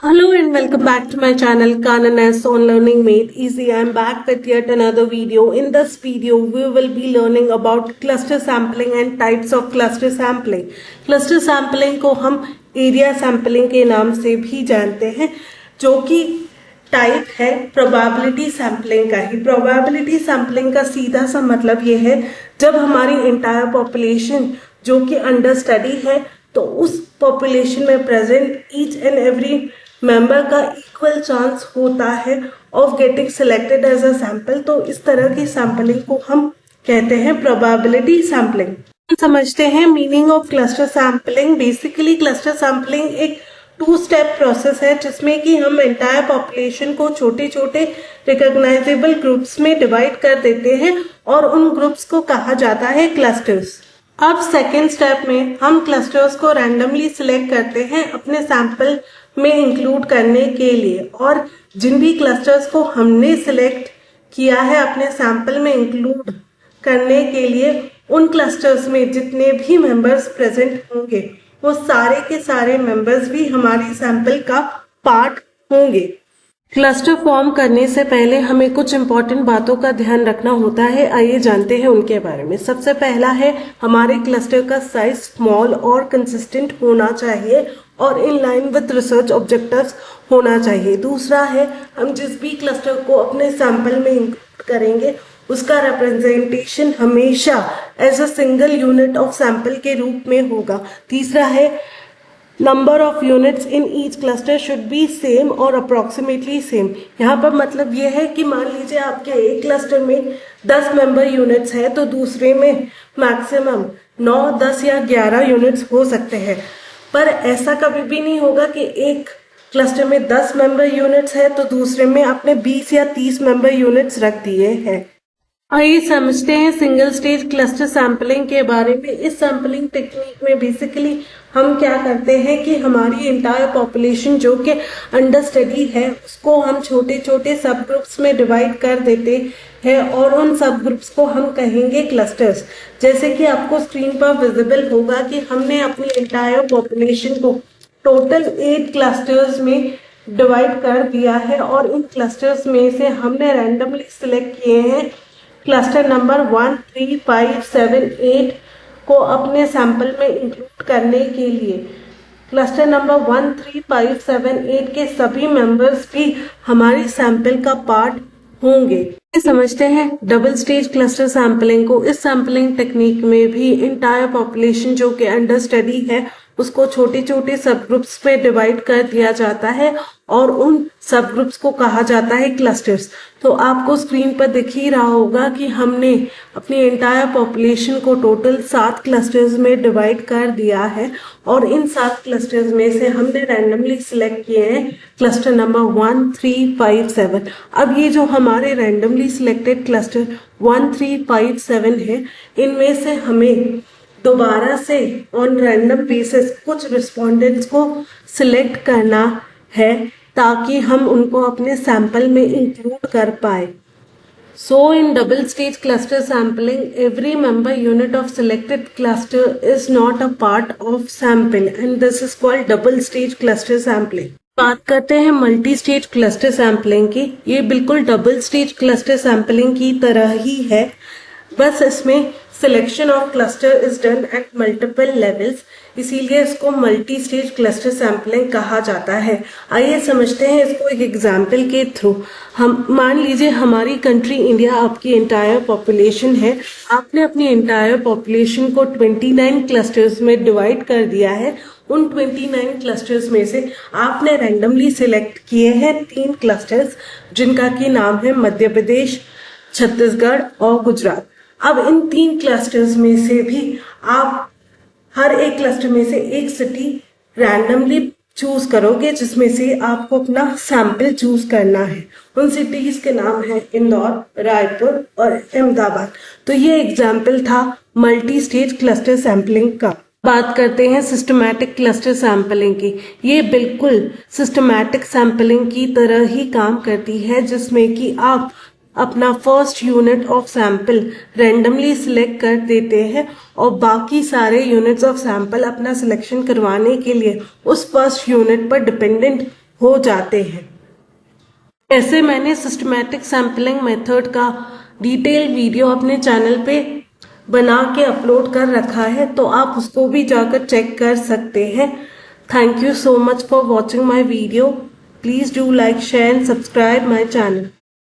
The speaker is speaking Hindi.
Hello and welcome back to my channel Kanan S on Learning Made Easy. I am back with yet another video. In this video, we will be learning about cluster sampling and types of cluster sampling. Cluster sampling को हम area sampling के नाम से भी जानते हैं, जो कि टाइप है प्रोबेबिलिटी सैम्पलिंग का ही। प्रोबेबिलिटी सैम्पलिंग का सीधा सा मतलब ये है, जब हमारी इंटायर पॉपुलेशन जो कि अंडर स्टडी है, तो उस पॉपुलेशन में present each and every member का इक्वल चांस होता है of getting selected as a sample. तो इस तरह की सैंपलिंग को हम कहते हैं प्रोबेबिलिटी सैम्पलिंग। समझते हैं meaning of cluster sampling. Basically cluster sampling एक 2 स्टेप प्रोसेस है, जिसमें कि हम एंटायर पॉपुलेशन को छोटे छोटे रिकॉग्नाइजेबल ग्रुप्स में डिवाइड कर देते हैं और उन ग्रुप्स को कहा जाता है क्लस्टर्स। अब सेकेंड स्टेप में हम क्लस्टर्स को रैंडमली सिलेक्ट करते हैं अपने सैंपल में इंक्लूड करने के लिए, और जिन भी क्लस्टर्स को हमने सिलेक्ट किया है अपने सैंपल में इंक्लूड करने के लिए, उन क्लस्टर्स में जितने भी मेंबर्स प्रेजेंट होंगे वो सारे के सारे मेंबर्स भी हमारी सैंपल का पार्ट होंगे। क्लस्टर फॉर्म करने से पहले हमें कुछ इंपॉर्टेंट बातों का ध्यान रखना होता है। आइए जानते हैं उनके बारे में। सबसे पहला है, हमारे क्लस्टर का साइज स्मॉल और कंसिस्टेंट होना चाहिए और in line with research objectives होना चाहिए। दूसरा है, हम जिस भी क्लस्टर को अपने सैंपल में इंक्लूड करेंगे उसका रिप्रेजेंटेशन हमेशा as a single unit of sample के रूप में होगा। तीसरा है, number of units in each cluster should be same और अप्रोक्सीमेटली सेम। यहाँ पर मतलब ये है कि मान लीजिए आपके एक क्लस्टर में 10 मेंबर यूनिट्स है, तो दूसरे में मैक्सिमम 9, 10 या 11 यूनिट्स हो सकते हैं। पर ऐसा कभी भी नहीं होगा कि एक क्लस्टर में 10 मेंबर यूनिट्स है तो दूसरे में आपने 20 या 30 मेंबर यूनिट्स रख दिए हैं। आइए समझते हैं सिंगल स्टेज क्लस्टर सैंपलिंग के बारे में। इस सैंपलिंग टेक्निक में बेसिकली हम क्या करते हैं कि हमारी इंटायर पॉपुलेशन जो कि अंडर स्टडी है उसको हम छोटे छोटे सब ग्रुप्स में डिवाइड कर देते हैं और उन सब ग्रुप्स को हम कहेंगे क्लस्टर्स। जैसे कि आपको स्क्रीन पर विजिबल होगा कि हमने अपनी इंटायर पॉपुलेशन को टोटल 8 क्लस्टर्स में डिवाइड कर दिया है और इन क्लस्टर्स में से हमने रैंडमली सिलेक्ट किए हैं क्लस्टर नंबर 1, 3, 5, 7, 8 को अपने सैंपल में इंक्लूड करने के लिए। क्लस्टर नंबर 1, 3, 5, 7, 8 के सभी मेंबर्स भी हमारी सैंपल का पार्ट होंगे। समझते हैं डबल स्टेज क्लस्टर सैंपलिंग को। इस सैंपलिंग टेक्निक में भी इंटायर पॉपुलेशन जो कि अंडर स्टडी है उसको छोटे छोटे सब ग्रुप्स पे डिवाइड कर दिया जाता है और उन सब ग्रुप्स को कहा जाता है क्लस्टर्स। तो आपको स्क्रीन पर दिख ही रहा होगा कि हमने अपनी एंटायर पॉपुलेशन को टोटल 7 क्लस्टर्स में डिवाइड कर दिया है और इन 7 क्लस्टर्स में से हमने रैंडमली सिलेक्ट किए हैं क्लस्टर नंबर 1, 3, 5, 7। अब ये जो हमारे रैंडमली सिलेक्टेड क्लस्टर 1, 3, 5, 7 है, इनमें से हमें दोबारा से ऑन रैंडम बेसिस कुछ रिस्पोंडेंट्स को सिलेक्ट करना है ताकि हम उनको अपने सैंपल में इंक्लूड कर पाए। So in double stage cluster sampling, every member unit of selected cluster is not a part of sample and this is called double stage cluster sampling. बात करते हैं मल्टी स्टेज क्लस्टर सैम्पलिंग की। ये बिल्कुल डबल स्टेज क्लस्टर सैम्पलिंग की तरह ही है, बस इसमें selection of cluster is done at multiple levels, इसीलिए इसको मल्टी स्टेज क्लस्टर सैम्पलिंग कहा जाता है। आइए समझते हैं इसको एक एग्जाम्पल के थ्रू। हम मान लीजिए हमारी कंट्री इंडिया आपकी एंटायर पॉपुलेशन है। आपने अपनी एंटायर पॉपुलेशन को 29 क्लस्टर्स में डिवाइड कर दिया है। उन 29 क्लस्टर्स में से आपने रैंडमली सिलेक्ट किए हैं 3 क्लस्टर्स, जिनका की नाम है मध्य प्रदेश, छत्तीसगढ़ और गुजरात। अब इन 3 क्लस्टर्स में से भी आप हर एक क्लस्टर में से एक सिटी रैंडमली चूज करोगे, जिसमें से आपको अपना सैंपल चूज करना है। उन सिटीज के नाम है इंदौर, रायपुर और अहमदाबाद। तो ये एग्जाम्पल था मल्टी स्टेज क्लस्टर सैंपलिंग का। बात करते हैं सिस्टमैटिक क्लस्टर सैंपलिंग की। ये बिल्कुल सिस्टमैटिक सैंपलिंग की तरह ही काम करती है, जिसमें कि आप अपना first unit of sample randomly select कर देते हैं और बाकी सारे यूनिट्स ऑफ सैंपल अपना सिलेक्शन करवाने के लिए उस फर्स्ट यूनिट पर डिपेंडेंट हो जाते हैं। ऐसे मैंने सिस्टमैटिक सैम्पलिंग मेथड का डिटेल वीडियो अपने चैनल पे बना के अपलोड कर रखा है, तो आप उसको भी जाकर चेक कर सकते हैं। Thank you so much for watching my video. Please do like, share and subscribe my channel.